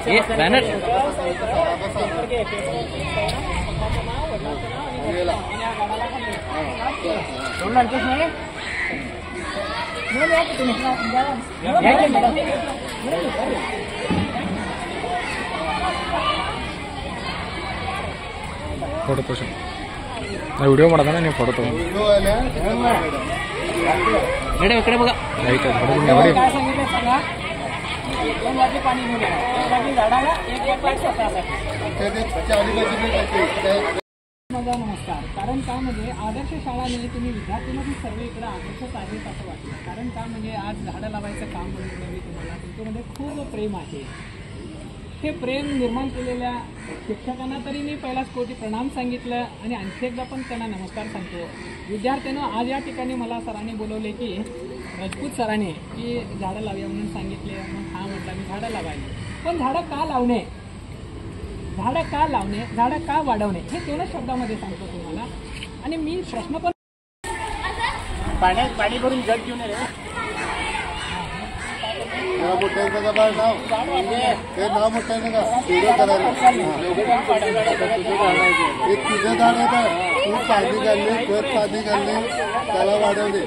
Banner photo तोशन video ಮಾಡದ ನಾನು photo ತಗೊಂಡು इकडे बघा काय सांगितलं सांगा 2 वाटी पाणी घेऊन या झाडाला एक वाट नमस्कार. कारण का म्हणजे आदर्श शाळाने तुम्ही विद्यार्थ्यांना सर्व इकडे आदर्शच आहेत असं वाटतं. कारण का म्हणजे आज झाडं लावायचं काम बघितलं मी तुम्हाला तुमच्यामध्ये खूप प्रेम आहे. हे प्रेम निर्माण केलेल्या शिक्षकांना तरी मी पहिलाच कोटी प्रणाम सांगितलं आणि आणखी एकदा पण त्यांना नमस्कार सांगतो. विद्यार्थ्यांना आज या ठिकाणी मला सरांनी बोलवले की राजपूत सरांनी की झाडं लावूया म्हणून सांगितले. मग हा म्हटलं मी झाडं लावायला. पण झाडं का लावणे, झाडं का लावणे, झाडं का वाढवणे हे 2 शब्दामध्ये सांगतो तुम्हाला. आणि मी प्रश्न पण पाणी भरून जग घेऊन ये नाव मोठं का व्हिडिओ करायला एक तुझं झाड होतं तू पाणी घालले खत पाणी घालले त्याला वाढवले.